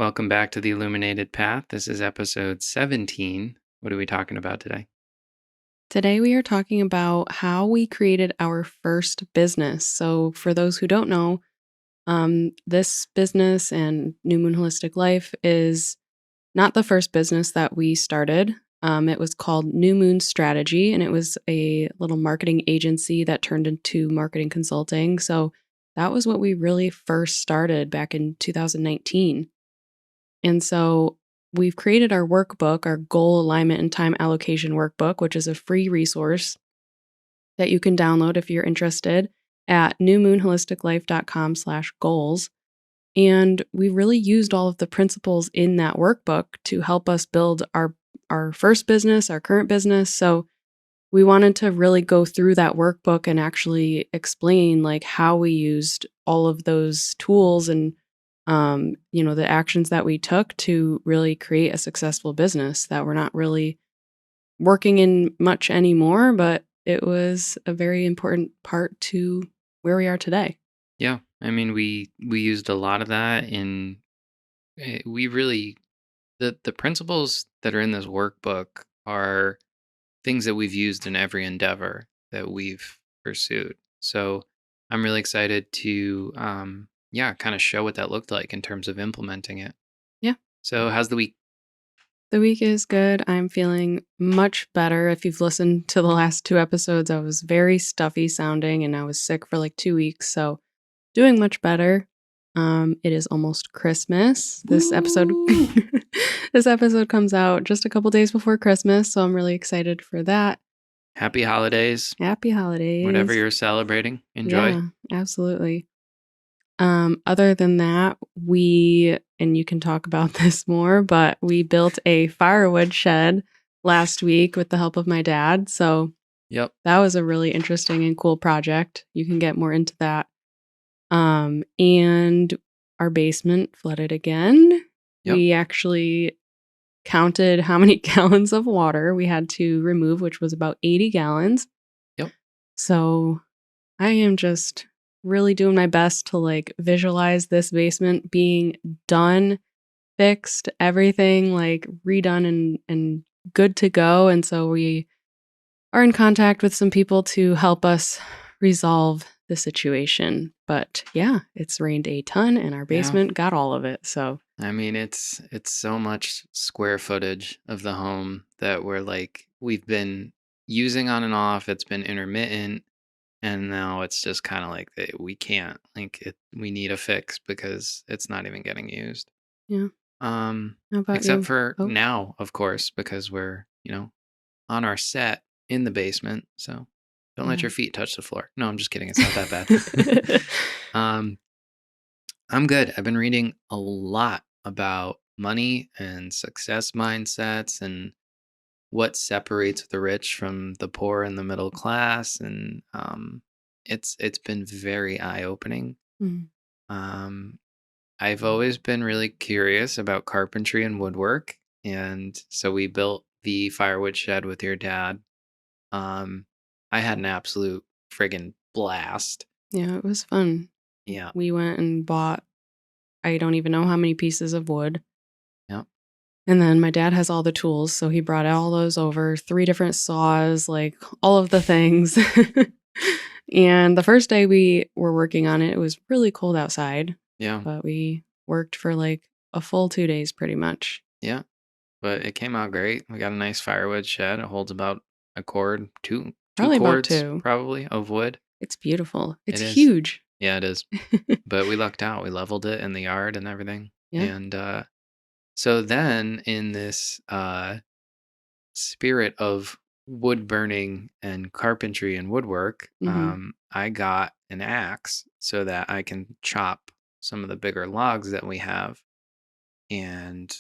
Welcome back to the Illuminated Path. This is episode 17. What are we talking about today? Today, we are talking about how we created our first business. So, for those who don't know, this business and New Moon Holistic Life is not the first business that we started. It was called New Moon Strategy, and it was a little marketing agency that turned into marketing consulting. So, that was what we really first started back in 2019. And so we've created our workbook, our goal alignment and time allocation workbook, which is a free resource that you can download if you're interested at newmoonholisticlife.com/goals. And we really used all of the principles in that workbook to help us build our first business, our current business. So we wanted to really go through that workbook and actually explain like how we used all of those tools and the actions that we took to really create a successful business that we're not really working in much anymore, but it was a very important part to where we are today. Yeah, I mean, we used a lot of that we really the principles that are in this workbook are things that we've used in every endeavor that we've pursued. So I'm really excited to yeah, kind of show what that looked like in terms of implementing it. Yeah. So how's the week? The week is good. I'm feeling much better. If you've listened to the last two episodes, I was very stuffy sounding and I was sick for like 2 weeks. So doing much better. It is almost Christmas. This episode Woo! this episode comes out just a couple days before Christmas, so I'm really excited for that. Happy holidays. Happy Whatever holidays. you're celebrating. Enjoy. Yeah, absolutely. Other than that, and you can talk about this more, but we built a firewood shed last week with the help of my dad. So Yep. that was a really interesting and cool project. You can get more into that. And our basement flooded again. Yep. We actually counted how many gallons of water we had to remove, which was about 80 gallons. Yep. So I am just really doing my best to like visualize this basement being done, fixed, everything like redone and good to go. And so we are in contact with some people to help us resolve the situation. But yeah, it's rained a ton and our Yeah. basement got all of it. So I mean, it's so much square footage of the home that we've been using on and off. It's been intermittent, and now it's just kind of like we can't we need a fix because it's not even getting used. yeah. How about Except you? for Oh, now, of course, because we're on our set in the basement. So don't let yeah. your feet touch the floor. No, I'm just kidding. It's not that bad. um, I'm good. I've been reading a lot about money and success mindsets and what separates the rich from the poor and the middle class, and it's been very eye opening. Mm, Um, I've always been really curious about carpentry and woodwork, and so we built the firewood shed with your dad. Um, I had an absolute friggin' blast. yeah, it was fun. Yeah, We went and bought, I don't even know how many pieces of wood. yeah, And then my dad has all the tools. So he brought all those over, three different saws, like all of the things. And the first day we were working on it, it was really cold outside, yeah, but we worked for like a full 2 days pretty much. yeah. But it came out great. We got a nice firewood shed. It holds about a cord, two Probably about cords two. probably of wood. It's beautiful. It's It is. huge. Yeah, it is. But we lucked out. We leveled it in the yard and everything. Yeah. And so then in this spirit of wood burning and carpentry and woodwork, Hmm. I got an axe so that I can chop some of the bigger logs that we have, and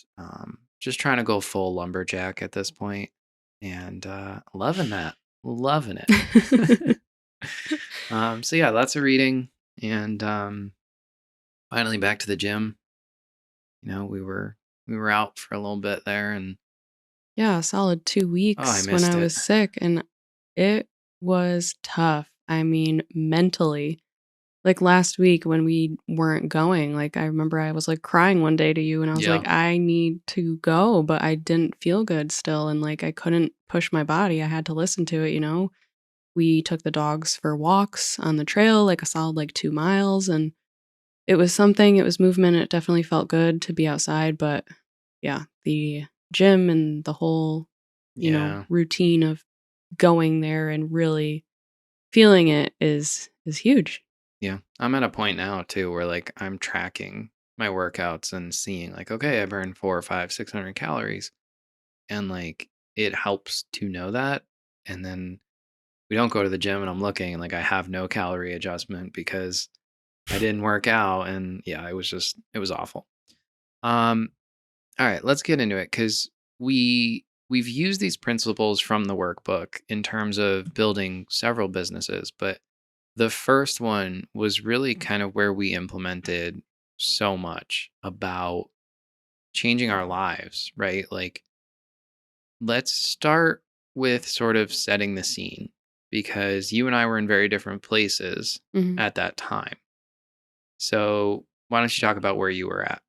just trying to go full lumberjack at this point, and loving that, loving it. So yeah, lots of reading, and finally back to the gym. We were out for a little bit there, and Yeah, a solid two oh, I weeks when missed I it. was sick, and it was tough. I mean, mentally. Like, last week when we weren't going, like, I remember I was, like, crying one day to you, and I was Yeah. like, "I need to go," but I didn't feel good still, and, like, I couldn't push my body, I had to listen to it, you know? We took the dogs for walks on the trail, like, a solid, like, 2 miles, and it was something, it was movement, it definitely felt good to be outside, but, yeah, the gym and the whole, Yeah. routine of going there and really feeling it is huge. Yeah. I'm at a point now too where like I'm tracking my workouts and seeing like, okay, I burned 4 or 5, 600 calories. And like it helps to know that. And then we don't go to the gym and I'm looking and like I have no calorie adjustment because I didn't work out. And yeah, it was awful. Um, all right, let's get into it because we've used these principles from the workbook in terms of building several businesses, but the first one was really kind of where we implemented so much about changing our lives, right? Like, let's start with sort of setting the scene because you and I were in very different places Mhm. at that time. So, why don't you talk about where you were at?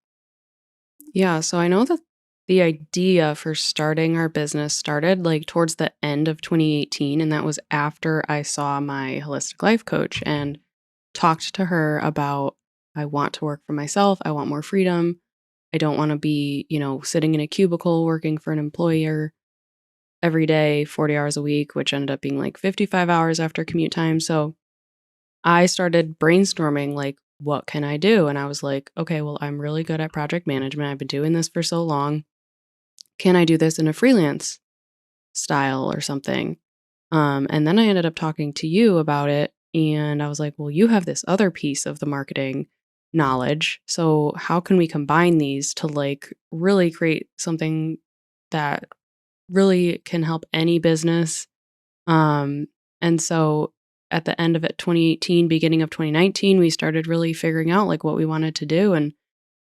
Yeah, so I know that the idea for starting our business started, like, towards the end of 2018, and that was after I saw my holistic life coach and talked to her about, "I want to work for myself, I want more freedom, I don't wanna be, sitting in a cubicle working for an employer every day, 40 hours a week," which ended up being, like, 55 hours after commute time, so I started brainstorming, like, "What can I do?" And I was like, "Okay, well, I'm really good at project management, I've been doing this for so long. Can I do this in a freelance style or something?" And then I ended up talking to you about it, and I was like, "Well, you have this other piece of the marketing knowledge, so how can we combine these to, like, really create something that really can help any business?" Um, and so at the end of it, 2018, beginning of 2019, we started really figuring out, like, what we wanted to do, and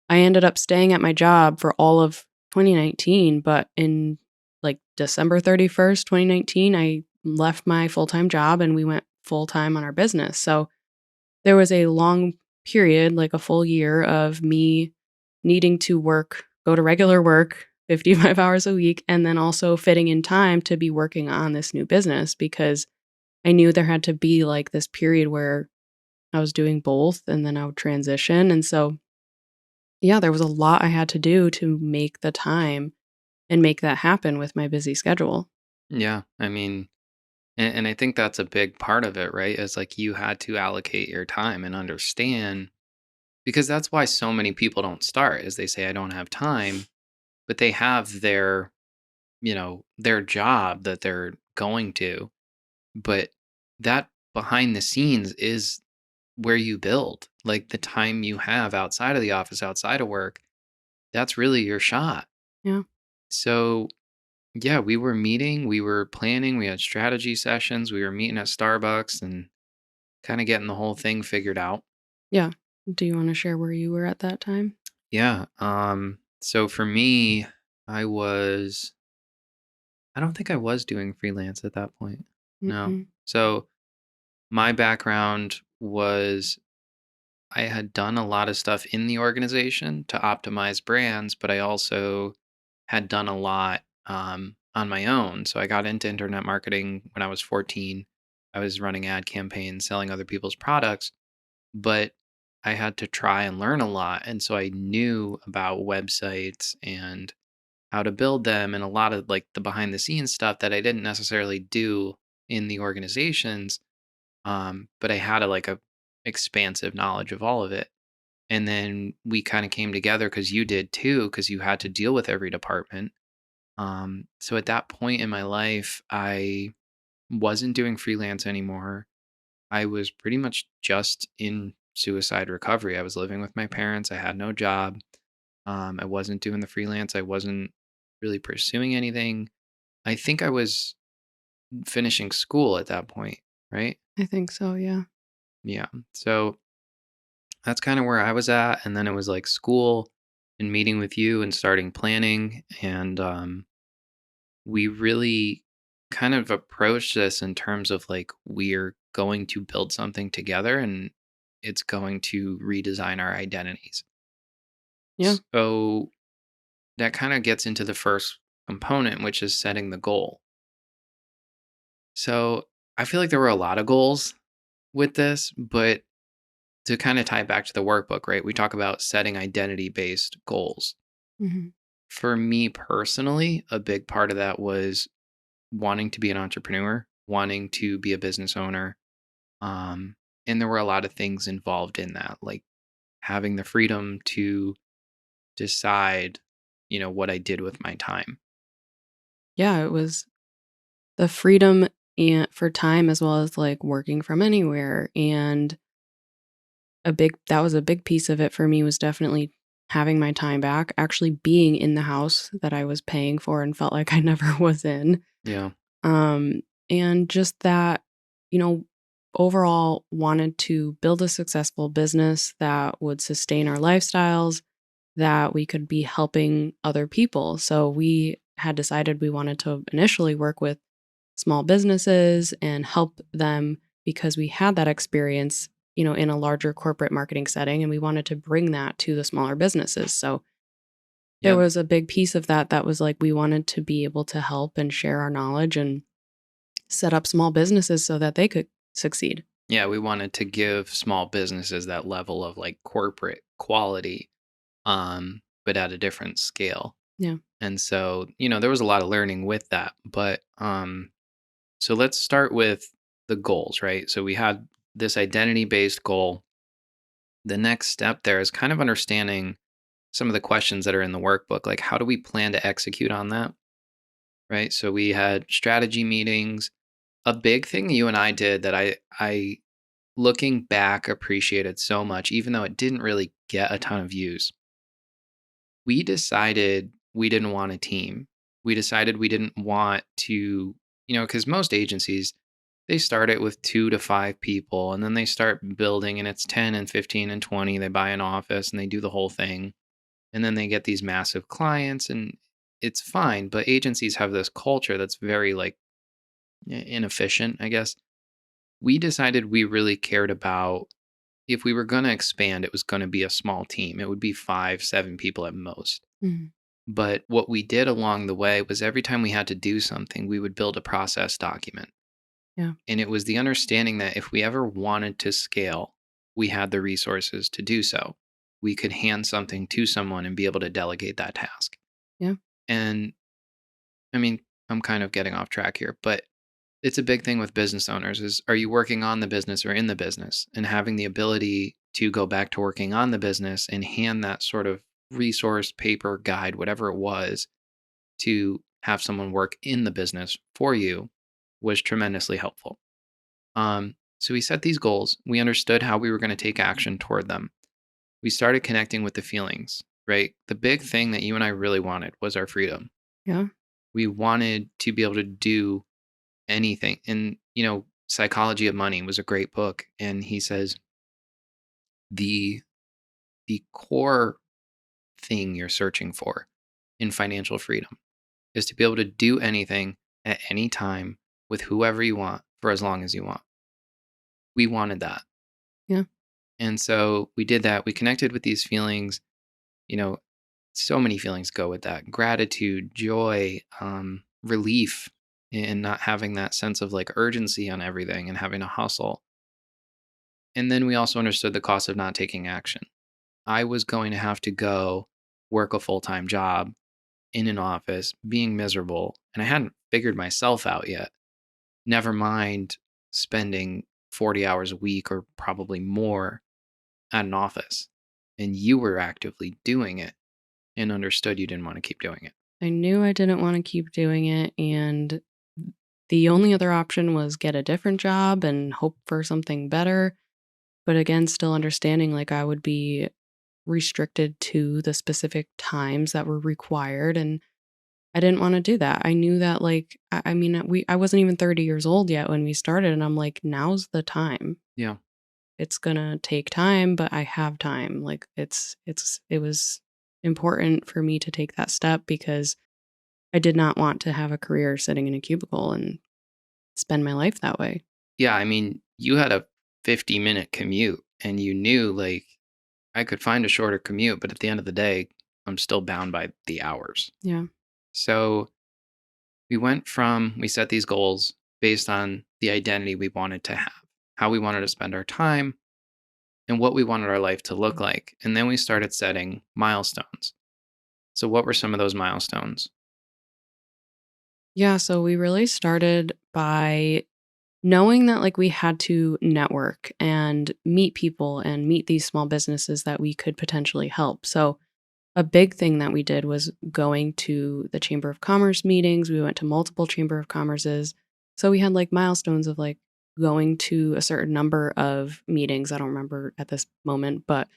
I ended up staying at my job for all of 2019, but in, like, December 31st, 2019, I left my full-time job and we went full-time on our business. So, there was a long period, like a full year of me needing to go to regular work, 55 hours a week, and then also fitting in time to be working on this new business because I knew there had to be, like, this period where I was doing both and then I would transition, and so yeah, there was a lot I had to do to make the time and make that happen with my busy schedule. Yeah, I mean, and I think that's a big part of it, right? Is like you had to allocate your time and understand because that's why so many people don't start is they say I don't have time, but they have their job that they're going to, but that behind the scenes is where you build. Like the time you have outside of the office, outside of work, that's really your shot. Yeah. So, yeah, we were meeting, we were planning, we had strategy sessions, we were meeting at Starbucks and kind of getting the whole thing figured out. Yeah. Do you wanna share where you were at that time? Yeah. So for me, I was I don't think I was doing freelance at that point. No. Mm-mm. So my background was I had done a lot of stuff in the organization to optimize brands, but I also had done a lot on my own. So I got into internet marketing when I was 14. I was running ad campaigns, selling other people's products, but I had to try and learn a lot. And so I knew about websites and how to build them and a lot of like the behind the scenes stuff that I didn't necessarily do in the organizations. But I had a expansive knowledge of all of it. And then we kind of came together because you did too, because you had to deal with every department. So at that point in my life, I wasn't doing freelance anymore. I was pretty much just in suicide recovery. I was living with my parents. I had no job. I wasn't doing the freelance. I wasn't really pursuing anything. I think I was finishing school at that point, right? I think so, yeah. Yeah. So that's kind of where I was at. And then it was like school and meeting with you and starting planning. And we really kind of approached this in terms of like we're going to build something together. And it's going to redesign our identities. Yeah. So that kind of gets into the first component, which is setting the goal. So I feel like there were a lot of goals with this, but to kind of tie it back to the workbook, right? We talk about setting identity based goals. Mhm. For me personally, a big part of that was wanting to be an entrepreneur, wanting to be a business owner. Um, and there were a lot of things involved in that, like having the freedom to decide, what I did with my time. Yeah, it was the freedom and for time as well as, like, working from anywhere, and a big that was a big piece of it for me was definitely having my time back, actually being in the house that I was paying for and felt like I never was in. Yeah. Um, and just that, you know, overall wanted to build a successful business that would sustain our lifestyles, that we could be helping other people. So we had decided we wanted to initially work with small businesses and help them because we had that experience, in a larger corporate marketing setting, and we wanted to bring that to the smaller businesses. So there Yep. was a big piece of that was like we wanted to be able to help and share our knowledge and set up small businesses so that they could succeed. Yeah. We wanted to give small businesses that level of like corporate quality, but at a different scale. Yeah. And so, there was a lot of learning with that. But so let's start with the goals, right? So we had this identity based goal. The next step there is kind of understanding some of the questions that are in the workbook. Like, how do we plan to execute on that? Right. So we had strategy meetings. A big thing you and I did that I looking back appreciated so much, even though it didn't really get a ton of views. We decided we didn't want a team. We decided we didn't want to, because most agencies, they start it with 2 to 5 people and then they start building and it's 10 and 15 and 20. They buy an office and they do the whole thing. And then they get these massive clients and it's fine. But agencies have this culture that's very like inefficient, I guess. We decided we really cared about if we were going to expand, it was going to be a small team. It would be 5, 7 people at most. Mhm. But what we did along the way was every time we had to do something, we would build a process document. Yeah. And it was the understanding that if we ever wanted to scale, we had the resources to do so. We could hand something to someone and be able to delegate that task. Yeah. And I mean, I'm kind of getting off track here, but it's a big thing with business owners is are you working on the business or in the business? And having the ability to go back to working on the business and hand that sort of resource, paper, guide, whatever it was, to have someone work in the business for you was tremendously helpful. So we set these goals. We understood how we were going to take action toward them. We started connecting with the feelings, right? The big thing that you and I really wanted was our freedom. Yeah. We wanted to be able to do anything. And, Psychology of Money was a great book. And he says the the core thing you're searching for in financial freedom is to be able to do anything at any time with whoever you want for as long as you want. We wanted that. Yeah. And so we did that. We connected with these feelings, you know, so many feelings go with that gratitude, joy, relief, and not having that sense of like urgency on everything and having to hustle. And then we also understood the cost of not taking action. I was going to have to go work a full time job in an office, being miserable, and I hadn't figured myself out yet. Never mind spending 40 hours a week or probably more at an office. And you were actively doing it and understood you didn't want to keep doing it. I knew I didn't want to keep doing it, and the only other option was get a different job and hope for something better. But again, still understanding like I would be restricted to the specific times that were required, and I didn't want to do that. I knew that like I mean I wasn't even 30 years old yet when we started, and I'm like now's the time. Yeah. It's going to take time, but I have time. Like it was important for me to take that step because I did not want to have a career sitting in a cubicle and spend my life that way. Yeah. I mean, you had a 50-minute commute. and you knew like I could find a shorter commute, but at the end of the day, I'm still bound by the hours. Yeah. So we set these goals based on the identity we wanted to have, how we wanted to spend our time, and what we wanted our life to look like. And then we started setting milestones. So, what were some of those milestones? Yeah, so we really started by knowing that like we had to network and meet people and meet these small businesses that we could potentially help. So a big thing that we did was going to the Chamber of Commerce meetings. We went to multiple Chamber of Commerces. So we had like milestones of like going to a certain number of meetings. I don't remember at this moment, but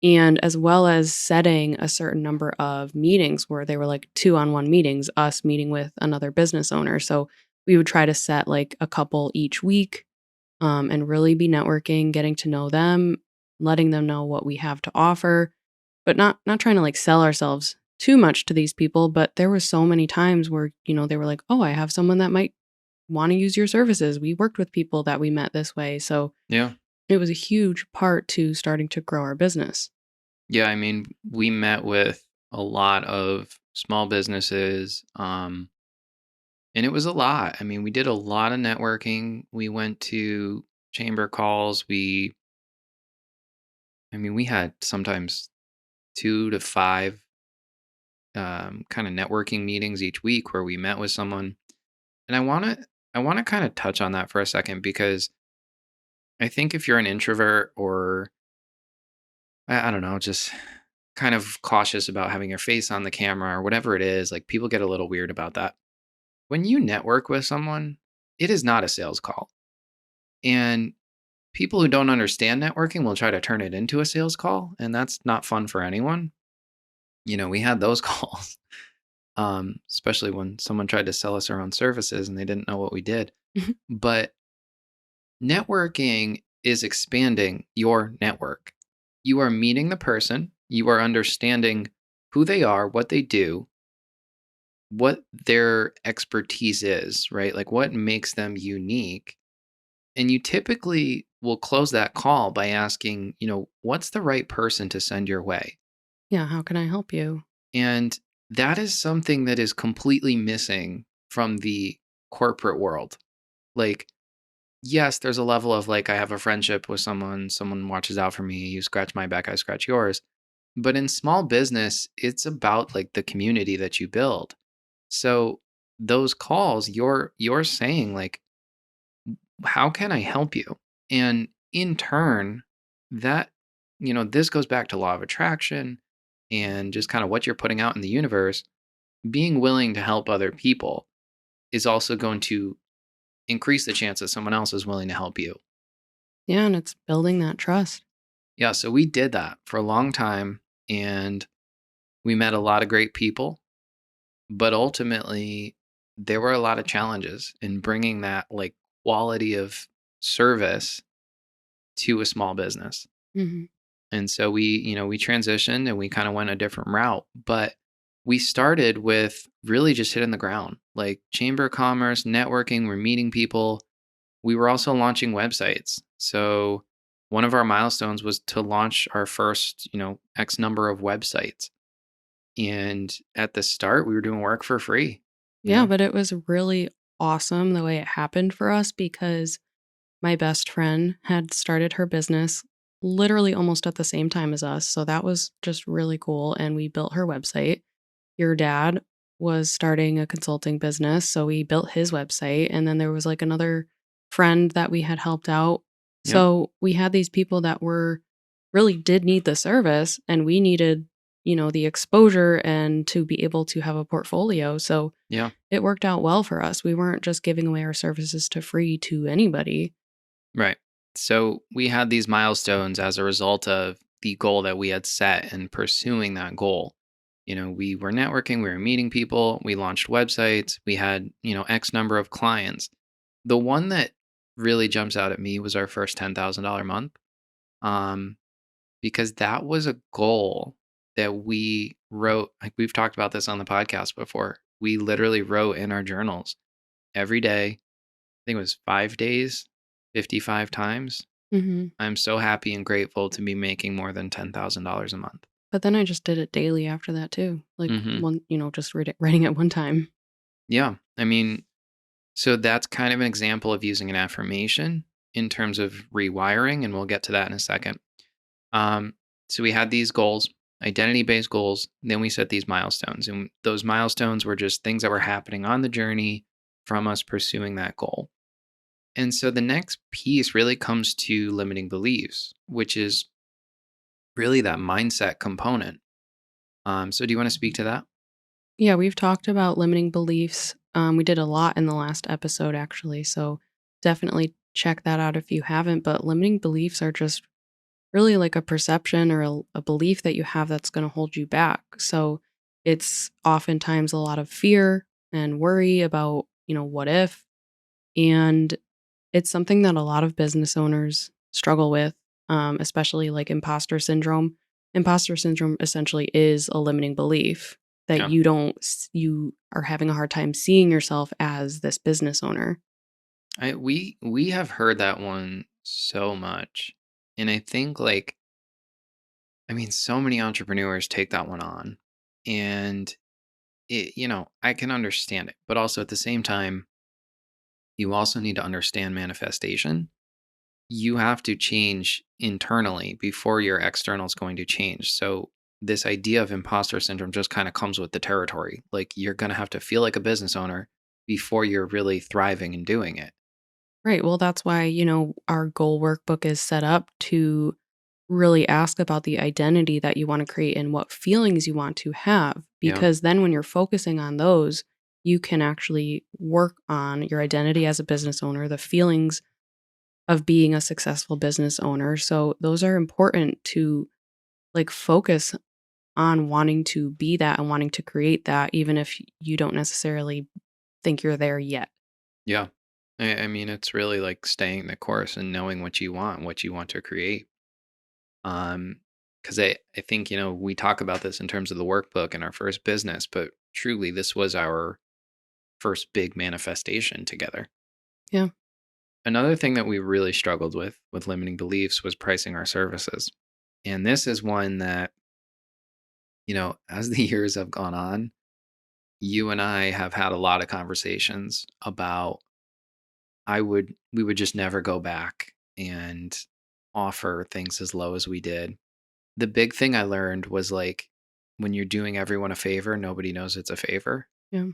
and as well as setting a certain number of meetings where they were like 2-on-1 meetings, us meeting with another business owner. So we would try to set like a couple each week, and really be networking, getting to know them, letting them know what we have to offer, but not trying to like sell ourselves too much to these people. But there were so many times where, they were like, "Oh, I have someone that might want to use your services." We worked with people that we met this way. So Yeah. it was a huge part to starting to grow our business. Yeah. I mean, we met with a lot of small businesses, and it was a lot. I mean, we did a lot of networking. We went to chamber calls. We had sometimes 2 to 5 kind of networking meetings each week where we met with someone. And I want to kind of touch on that for a second because I think if you're an introvert or I don't know, just kind of cautious about having your face on the camera or whatever it is, like people get a little weird about that. When you network with someone, it is not a sales call. And people who don't understand networking will try to turn it into a sales call, and that's not fun for anyone. We had those calls, especially when someone tried to sell us our own services and they didn't know what we did. But networking is expanding your network. You are meeting the person, you are understanding who they are, what they do, what their expertise is, right? Like what makes them unique. And you typically will close that call by asking, what's the right person to send your way? Yeah, how can I help you? And that is something that is completely missing from the corporate world. Like, yes, there's a level of like, I have a friendship with someone watches out for me, you scratch my back, I scratch yours. But in small business, it's about like the community that you build. So those calls, you're saying like, how can I help you? And in turn, that, this goes back to law of attraction and just kind of what you're putting out in the universe. Being willing to help other people is also going to increase the chance that someone else is willing to help you. Yeah, and it's building that trust. Yeah, so we did that for a long time and we met a lot of great people, but ultimately there were a lot of challenges in bringing that like quality of service to a small business. Mhm. And so we transitioned and we kind of went a different route, but we started with really just hitting the ground, like chamber of commerce, networking, we're meeting people. We were also launching websites. So one of our milestones was to launch our first, X number of websites. And at the start, we were doing work for free, you Yeah, know? but it was really awesome the way it happened for us because my best friend had started her business literally almost at the same time as us, so that was just really cool, and we built her website. Your dad was starting a consulting business, so we built his website, and then there was, like, another friend that we had helped out. Yep. So, we had these people that were really did need the service, and we needed, the exposure and to be able to have a portfolio, so Yeah. it worked out well for us. We weren't just giving away our services to free to anybody. Right. So we had these milestones as a result of the goal that we had set and pursuing that goal. We were networking, we were meeting people, we launched websites, we had, X number of clients. The one that really jumps out at me was our first $10,000 month. Um, because that was a goal that we wrote. Like we've talked about this on the podcast before. We literally wrote in our journals every day. I think it was 5 days, 55 times. Mhm. I'm so happy and grateful to be making more than $10,000 a month. But then I just did it daily after that too. Like Mhm. just writing it one time. Yeah. I mean, so that's kind of an example of using an affirmation in terms of rewiring, and we'll get to that in a second. Um, so we had these goals, identity-based goals, then we set these milestones, and those milestones were just things that were happening on the journey from us pursuing that goal. And so the next piece really comes to limiting beliefs, which is really that mindset component. So do you want to speak to that? Yeah, we've talked about limiting beliefs. We did a lot in the last episode, actually. So definitely check that out if you haven't. But limiting beliefs are just really like a perception or a belief that you have that's going to hold you back. So it's oftentimes a lot of fear and worry about, what if. And it's something that a lot of business owners struggle with, especially like imposter syndrome. Imposter syndrome essentially is a limiting belief that Yeah. you are having a hard time seeing yourself as this business owner. We have heard that one so much. And I think so many entrepreneurs take that one on. And I can understand it, but also at the same time, you also need to understand manifestation. You have to change internally before your external is going to change. So this idea of imposter syndrome just kind of comes with the territory. Like you're going to have to feel like a business owner before you're really thriving and doing it. Right. Well, that's why, our goal workbook is set up to really ask about the identity that you want to create and what feelings you want to have. Yeah. Because then when you're focusing on those, you can actually work on your identity as a business owner, the feelings of being a successful business owner. So those are important to like focus on wanting to be that and wanting to create that, even if you don't necessarily think you're there yet. Yeah. It's really like staying the course and knowing what you want to create. Um, because I think, we talk about this in terms of the workbook and our first business, but truly this was our first big manifestation together. Yeah. Another thing that we really struggled with limiting beliefs was pricing our services. And this is one that, as the years have gone on, you and I have had a lot of conversations about we would just never go back and offer things as low as we did. The big thing I learned was like when you're doing everyone a favor, nobody knows it's a favor. Yeah.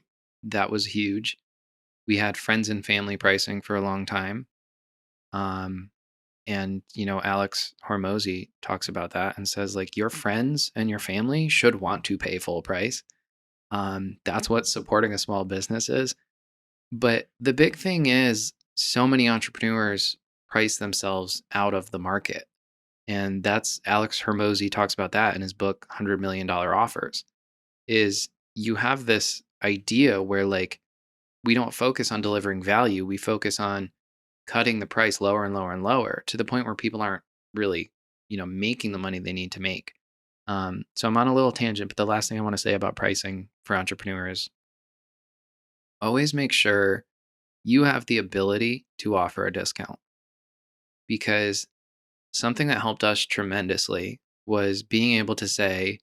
That was huge. We had friends and family pricing for a long time. Um, and Alex Hormozy talks about that and says like your friends and your family should want to pay full price. That's what supporting a small business is. But the big thing is so many entrepreneurs price themselves out of the market. And that's Alex Hormozy talks about that in his book $100 million offers. Is you have this idea where like we don't focus on delivering value, we focus on cutting the price lower and lower and lower to the point where people aren't really, making the money they need to make. So I'm on a little tangent, but the last thing I want to say about pricing for entrepreneurs, always make sure you have the ability to offer a discount because something that helped us tremendously was being able to say,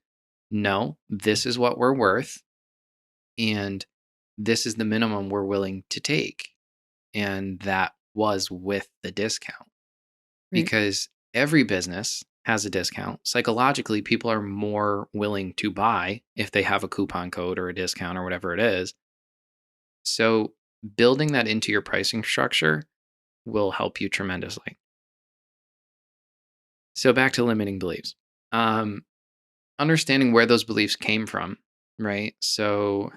no, this is what we're worth, and this is the minimum we're willing to take. And that was with the discount Right. because every business has a discount. Psychologically, people are more willing to buy if they have a coupon code or a discount or whatever it is. So, building that into your pricing structure will help you tremendously. So, back to limiting beliefs. Um, Understanding where those beliefs came from, right? So,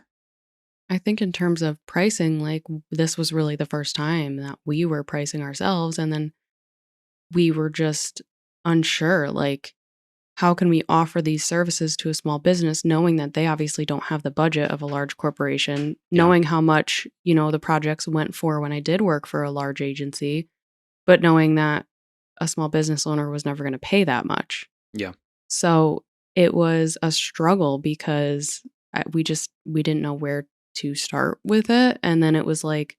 I think in terms of pricing, like this was really the first time that we were pricing ourselves. And then we were just unsure, like, how can we offer these services to a small business knowing that they obviously don't have the budget of a large corporation, yeah, knowing how much, the projects went for when I did work for a large agency, but knowing that a small business owner was never going to pay that much. yeah, So it was a struggle because we didn't know where to start with it. And then it was like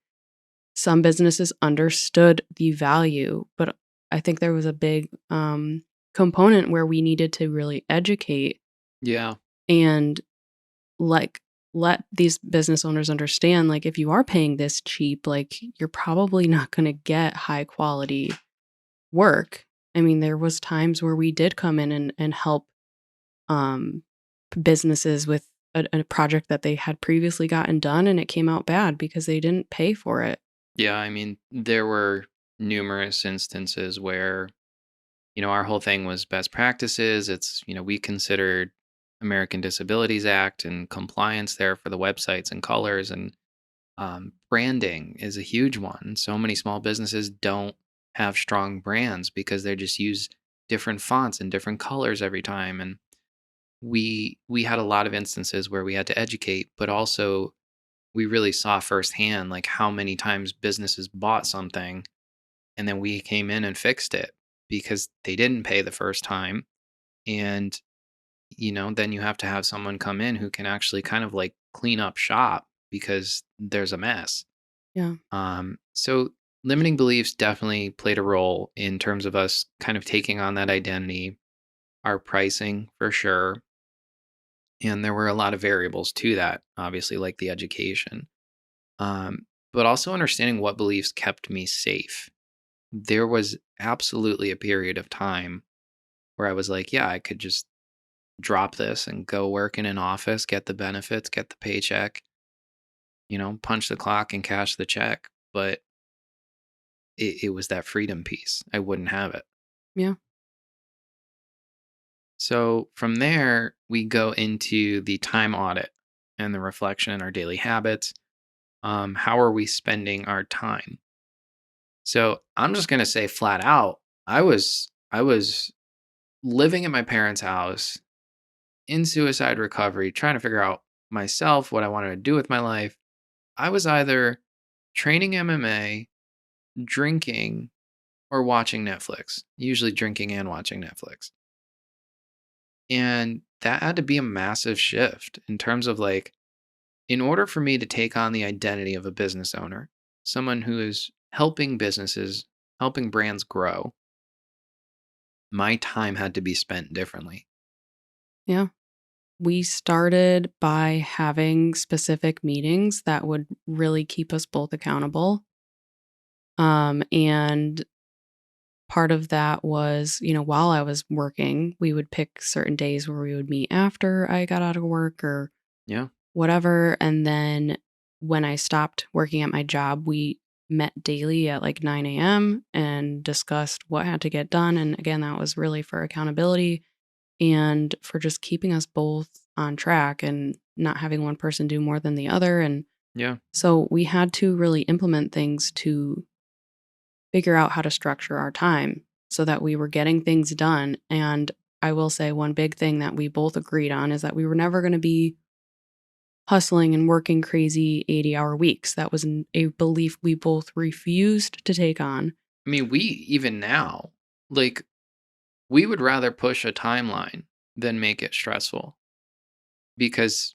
some businesses understood the value, but I think there was a big component where we needed to really educate Yeah. and like let these business owners understand, like, if you are paying this cheap, like, you're probably not going to get high quality work. I mean, there was times where we did come in and help um businesses with a project that they had previously gotten done, and it came out bad because they didn't pay for it. Yeah. I mean, there were numerous instances where, our whole thing was best practices. We considered American Disabilities Act and compliance there for the websites and colors, and branding is a huge one. So many small businesses don't have strong brands because they just use different fonts and different colors every time. And we had a lot of instances where we had to educate, but also we really saw firsthand like how many times businesses bought something and then we came in and fixed it because they didn't pay the first time. And then you have to have someone come in who can actually kind of like clean up shop because there's a mess. Yeah. So limiting beliefs definitely played a role in terms of us kind of taking on that identity, our pricing for sure. And there were a lot of variables to that, obviously, like the education, but also understanding what beliefs kept me safe. There was absolutely a period of time where I was like, yeah, I could just drop this and go work in an office, get the benefits, get the paycheck, punch the clock and cash the check. But it was that freedom piece. I wouldn't have it. Yeah. So from there, we go into the time audit and the reflection in our daily habits. How are we spending our time? So I'm just gonna say flat out, I was living at my parents' house in suicide recovery, trying to figure out myself what I wanted to do with my life. I was either training MMA, drinking, or watching Netflix. Usually drinking and watching Netflix. And that had to be a massive shift in terms of like, in order for me to take on the identity of a business owner, someone who is helping businesses, helping brands grow, my time had to be spent differently. Yeah. We started by having specific meetings that would really keep us both accountable. And part of that was, while I was working, we would pick certain days where we would meet after I got out of work or Yeah. whatever. And then when I stopped working at my job, we met daily at like 9 a.m. and discussed what had to get done. And again, that was really for accountability and for just keeping us both on track and not having one person do more than the other. And Yeah. so we had to really implement things to figure out how to structure our time so that we were getting things done. And I will say one big thing that we both agreed on is that we were never going to be hustling and working crazy 80-hour weeks. That was a belief we both refused to take on. I mean, we even now, like, we would rather push a timeline than make it stressful because,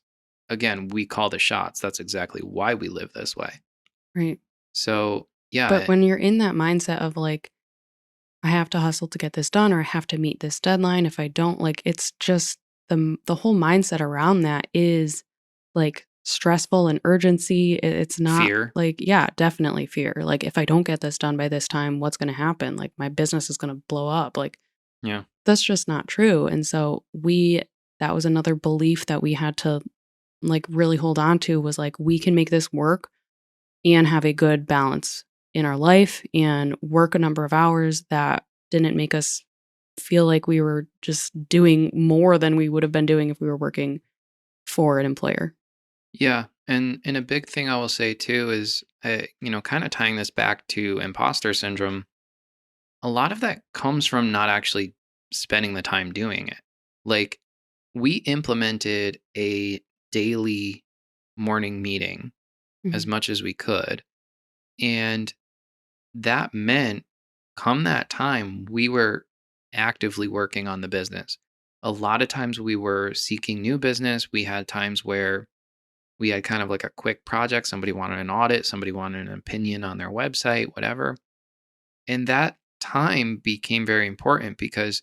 again, we call the shots. That's exactly why we live this way. Right. So, But yeah, when you're in that mindset of like, I have to hustle to get this done or I have to meet this deadline. If I don't, like, it's just the whole mindset around that is like stressful and urgency. It's not fear. like, yeah, definitely fear. Like, if I don't get this done by this time, what's going to happen? Like, my business is going to blow up. Like, Yeah. that's just not true. And so that was another belief that we had to like really hold on to was like, we can make this work and have a good balance in our life and work a number of hours that didn't make us feel like we were just doing more than we would have been doing if we were working for an employer. Yeah. And a big thing I will say too is, kind of tying this back to imposter syndrome. A lot of that comes from not actually spending the time doing it. Like, we implemented a daily morning meeting as Mhm. much as we could. And that meant come that time, we were actively working on the business. A lot of times we were seeking new business. We had times where we had kind of like a quick project. Somebody wanted an audit, somebody wanted an opinion on their website, whatever. And that time became very important because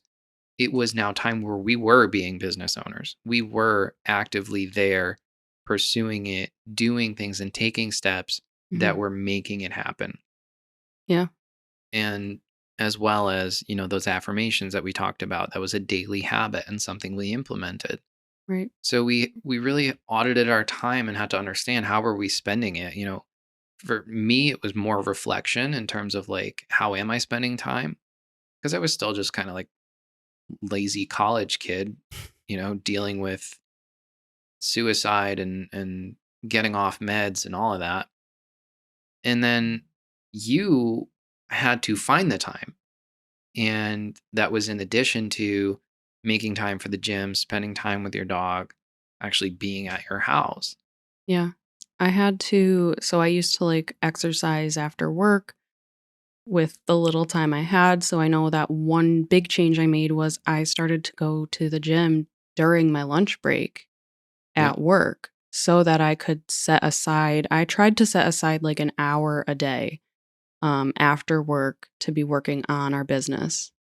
it was now time where we were being business owners. We were actively there, pursuing it, doing things, and taking steps that Mhm. were making it happen. Yeah, And as well as, those affirmations that we talked about, that was a daily habit and something we implemented. right. So we really audited our time and had to understand how were we spending it. For me, it was more reflection in terms of like, how am I spending time? Because I was still just kind of like lazy college kid, dealing with suicide and getting off meds and all of that. And then you had to find the time. And that was in addition to making time for the gym, spending time with your dog, actually being at your house. Yeah. I used to like exercise after work with the little time I had. So I know that one big change I made was I started to go to the gym during my lunch break Yep. at work so that I could I tried to set aside like an hour a day after work to be working on our business.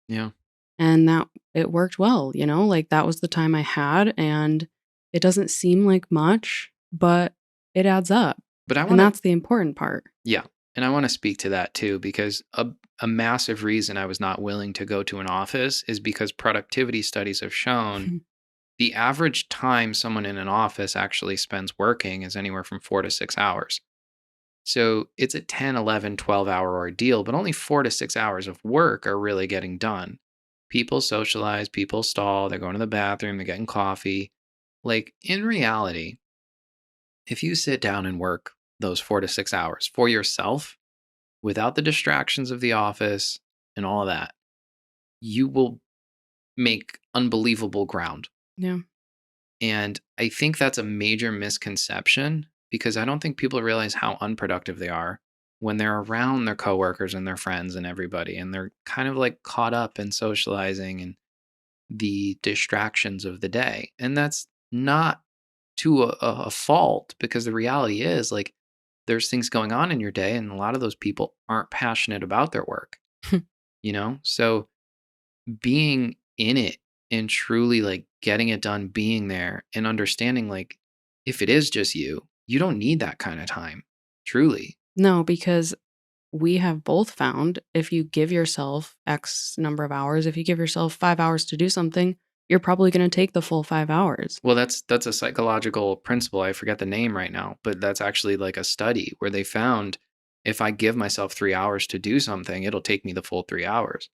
Yeah. And that it worked well, like that was the time I had. And it doesn't seem like much, but it adds up. But I And want to, that's the important part. yeah. And I want to speak to that too, because a massive reason I was not willing to go to an office is because productivity studies have shown the average time someone in an office actually spends working is anywhere from 4 to 6 hours. So it's a 10, 11, 12 hour ordeal, but only 4 to 6 hours of work are really getting done. People socialize, people stall, they're going to the bathroom, they're getting coffee. Like in reality, if you sit down and work those 4 to 6 hours for yourself without the distractions of the office and all of that, you will make unbelievable ground. Yeah. And I think that's a major misconception because I don't think people realize how unproductive they are when they're around their coworkers and their friends and everybody. And they're kind of like caught up in socializing and the distractions of the day. And that's not to a fault because the reality is like there's things going on in your day. And a lot of those people aren't passionate about their work, So being in it and truly like getting it done, being there and understanding like if it is just you, you don't need that kind of time. Truly. No, because we have both found if you give yourself X number of hours, if you give yourself 5 hours to do something, you're probably going to take the full 5 hours. Well, that's a psychological principle. I forget the name right now, but that's actually like a study where they found if I give myself 3 hours to do something, it'll take me the full 3 hours.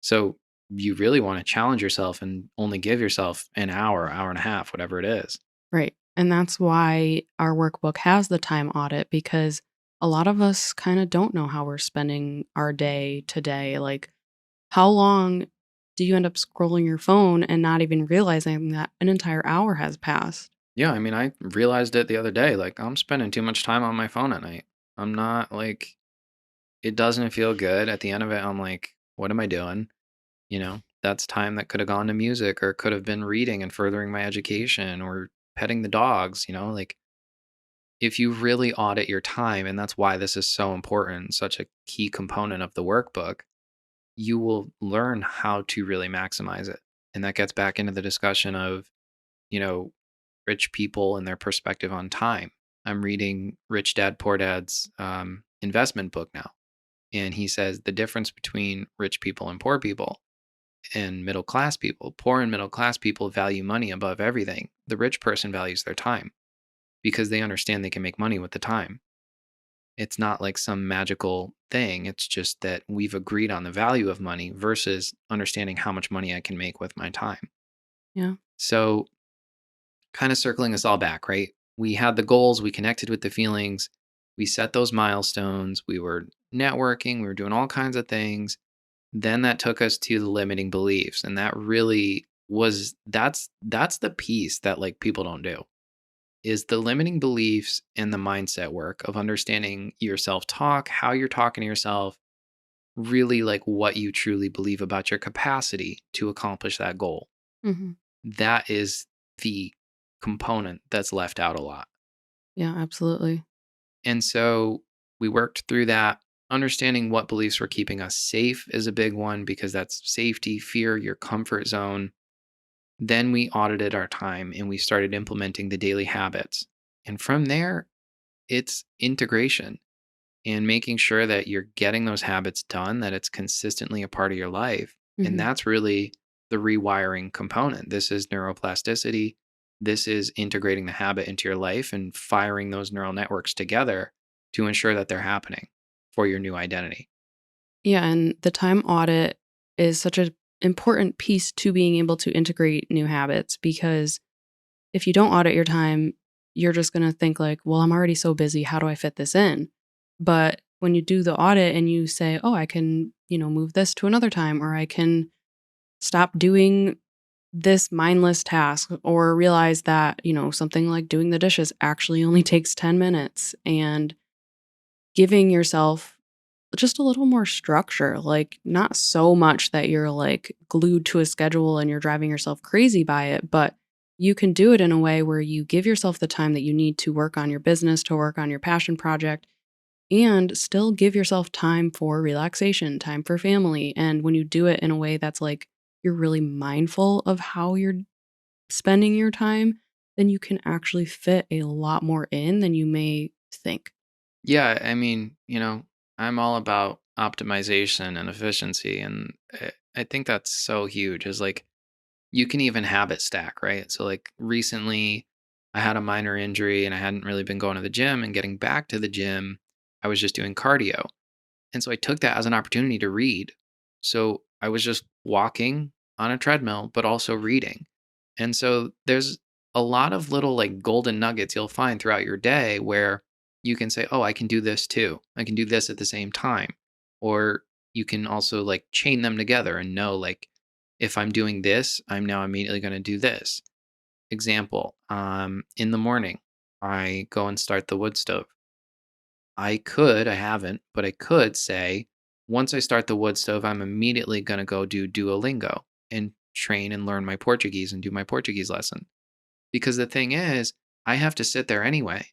So you really want to challenge yourself and only give yourself an hour, hour and a half, whatever it is. Right. And that's why our workbook has the time audit because a lot of us kind of don't know how we're spending our day to day. Like, how long do you end up scrolling your phone and not even realizing that an entire hour has passed? Yeah, I mean, I realized it the other day. Like, I'm spending too much time on my phone at night. I'm not like, it doesn't feel good. At the end of it, I'm like, what am I doing? That's time that could have gone to music or could have been reading and furthering my education or petting the dogs, like if you really audit your time, and that's why this is so important, such a key component of the workbook, you will learn how to really maximize it. And that gets back into the discussion of, you know, rich people and their perspective on time. I'm reading Rich Dad Poor Dad's investment book now. And he says the difference between rich people and poor people and middle class people, poor and middle class people value money above everything. The rich person values their time because they understand they can make money with the time. It's not like some magical thing. It's just that we've agreed on the value of money versus understanding how much money I can make with my time. Yeah. So, kind of circling us all back, right? We had the goals, we connected with the feelings, we set those milestones, we were networking, we were doing all kinds of things. Then that took us to the limiting beliefs, and that really was that's the piece that like people don't do is the limiting beliefs and the mindset work of understanding your self-talk, how you're talking to yourself, really like what you truly believe about your capacity to accomplish that goal. Hmm. That is the component that's left out a lot. Yeah, absolutely. And so we worked through that. understanding what beliefs were keeping us safe is a big one because that's safety, fear, your comfort zone. Then we audited our time and we started implementing the daily habits. And from there, it's integration and making sure that you're getting those habits done, that it's consistently a part of your life. And Mhm. that's really the rewiring component. This is neuroplasticity. This is integrating the habit into your life and firing those neural networks together to ensure that they're happening for your new identity. Yeah, and the time audit is such an important piece to being able to integrate new habits because if you don't audit your time, you're just going to think like, "Well, I'm already so busy, how do I fit this in?" But when you do the audit and you say, "Oh, I can, move this to another time or I can stop doing this mindless task or realize that, something like doing the dishes actually only takes 10 minutes and giving yourself just a little more structure, like not so much that you're like glued to a schedule and you're driving yourself crazy by it, but you can do it in a way where you give yourself the time that you need to work on your business, to work on your passion project, and still give yourself time for relaxation, time for family. And when you do it in a way that's like you're really mindful of how you're spending your time, then you can actually fit a lot more in than you may think. Yeah, I mean, I'm all about optimization and efficiency. And I think that's so huge is like, you can even habit stack, right? So, like, recently I had a minor injury and I hadn't really been going to the gym, and getting back to the gym, I was just doing cardio. And so I took that as an opportunity to read. So I was just walking on a treadmill, but also reading. And so there's a lot of little like golden nuggets you'll find throughout your day where you can say, oh, I can do this too. I can do this at the same time. Or you can also like chain them together and know, like, if I'm doing this, I'm now immediately going to do this. Example, in the morning, I go and start the wood stove. I haven't, but I could say, once I start the wood stove, I'm immediately going to go do Duolingo and train and learn my Portuguese and do my Portuguese lesson. Because the thing is, I have to sit there anyway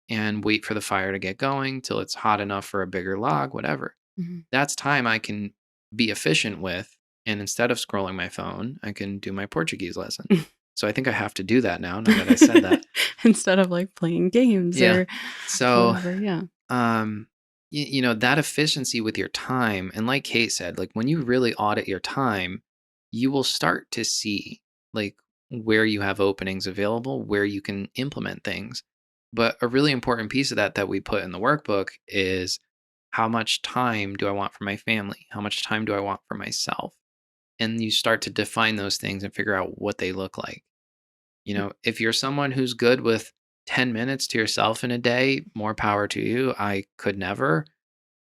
and wait for the fire to get going till it's hot enough for a bigger log, whatever. Mhm. That's time I can be efficient with. And instead of scrolling my phone, I can do my Portuguese lesson. So I think I have to do that now that I said that. Instead of, like, playing games Yeah. or So whatever, yeah. um that efficiency with your time, and like Kate said, like, when you really audit your time, you will start to see like where you have openings available, where you can implement things. But a really important piece of that we put in the workbook is, how much time do I want for my family? How much time do I want for myself? And you start to define those things and figure out what they look like. If you're someone who's good with 10 minutes to yourself in a day, more power to you. I could never.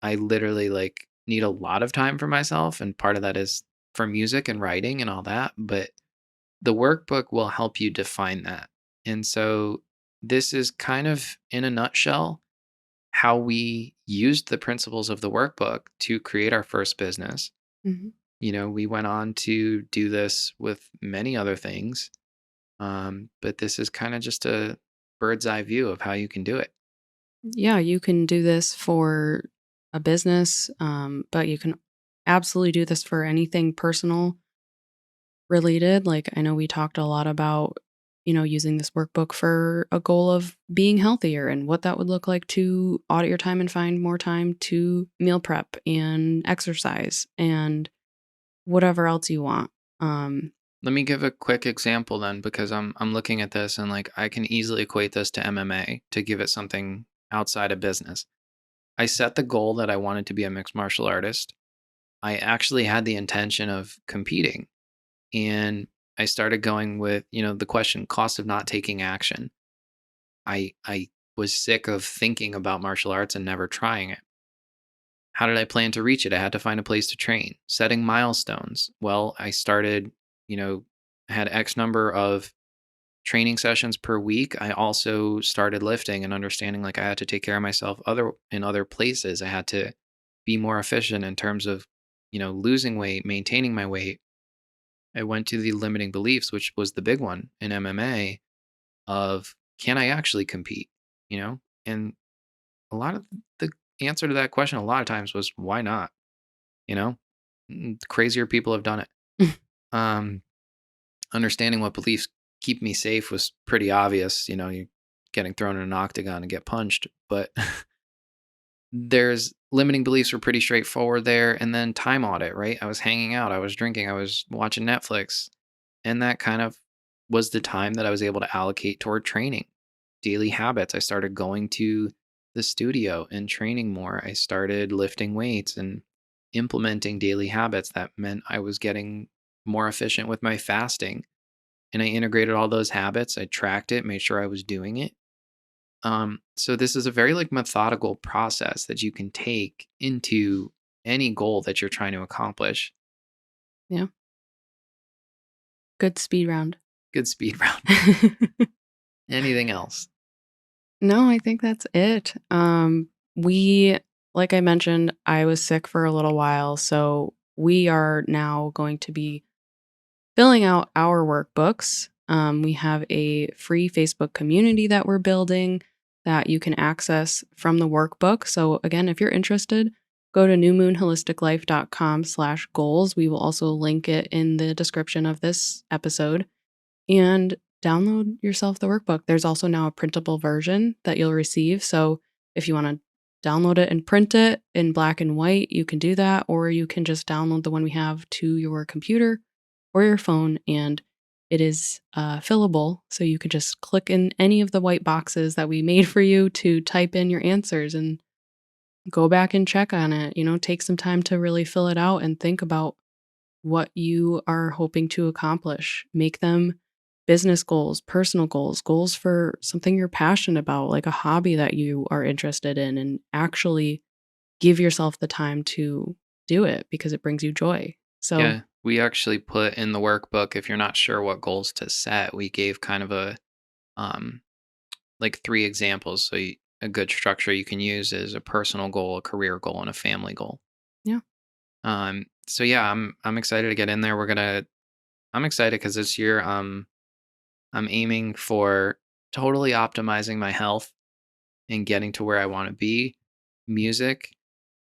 I literally like need a lot of time for myself, and part of that is for music and writing and all that, but the workbook will help you define that. And so this is kind of in a nutshell how we used the principles of the workbook to create our first business. Mhm. We went on to do this with many other things. But this is kind of just a bird's eye view of how you can do it. Yeah, you can do this for a business, but you can absolutely do this for anything personal related. Like, I know we talked a lot about, using this workbook for a goal of being healthier and what that would look like to audit your time and find more time to meal prep and exercise and whatever else you want. Um, Let me give a quick example then, because I'm looking at this and like I can easily equate this to MMA to give it something outside of business. I set the goal that I wanted to be a mixed martial artist. I actually had the intention of competing, and I started going with, the question, cost of not taking action. I was sick of thinking about martial arts and never trying it. How did I plan to reach it? I had to find a place to train. Setting milestones. Well, I started, had X number of training sessions per week. I also started lifting and understanding like I had to take care of myself in other places. I had to be more efficient in terms of, losing weight, maintaining my weight. I went to the limiting beliefs, which was the big one in MMA, of, can I actually compete? You know? And a lot of the answer to that question a lot of times was why not? You know, crazier people have done it. Um, Understanding what beliefs keep me safe was pretty obvious. You getting thrown in an octagon and get punched, but there's limiting beliefs were pretty straightforward there. And then time audit, right? I was hanging out, I was drinking, I was watching Netflix. And that kind of was the time that I was able to allocate toward training. Daily habits. I started going to the studio and training more. I started lifting weights and implementing daily habits that meant I was getting more efficient with my fasting. And I integrated all those habits. I tracked it, made sure I was doing it. So this is a very like methodical process that you can take into any goal that you're trying to accomplish. Yeah. Good speed round. Good speed round. Anything else? No, I think that's it. We like I mentioned, I was sick for a little while, so we are now going to be filling out our workbooks. We have a free Facebook community that we're building that you can access from the workbook. So again, if you're interested, go to newmoonholisticlife.com/goals. We will also link it in the description of this episode and download yourself the workbook. There's also now a printable version that you'll receive. So if you want to download it and print it in black and white, you can do that, or you can just download the one we have to your computer or your phone, and it is fillable. So you could just click in any of the white boxes that we made for you to type in your answers and go back and check on it. Take some time to really fill it out and think about what you are hoping to accomplish. Make them business goals, personal goals, goals for something you're passionate about, like a hobby that you are interested in, and actually give yourself the time to do it because it brings you joy. So, Yeah, we actually put in the workbook, if you're not sure what goals to set, we gave kind of um like three examples. So a good structure you can use is a personal goal, a career goal, and a family goal. yeah, So yeah, I'm excited to get in there. I'm excited because this year I'm aiming for totally optimizing my health and getting to where I want to be. Music,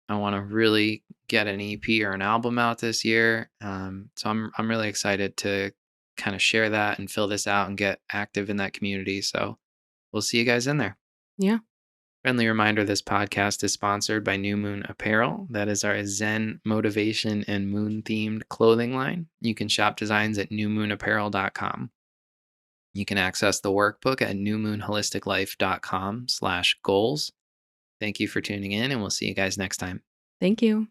I want to really get an EP or an album out this year. So I'm really excited to kind of share that and fill this out and get active in that community. So we'll see you guys in there. yeah, Friendly reminder: this podcast is sponsored by New Moon Apparel. That is our Zen motivation and moon themed clothing line. You can shop designs at newmoonapparel.com. You can access the workbook at newmoonholisticlife.com/goals. Thank you for tuning in, and we'll see you guys next time. thank you.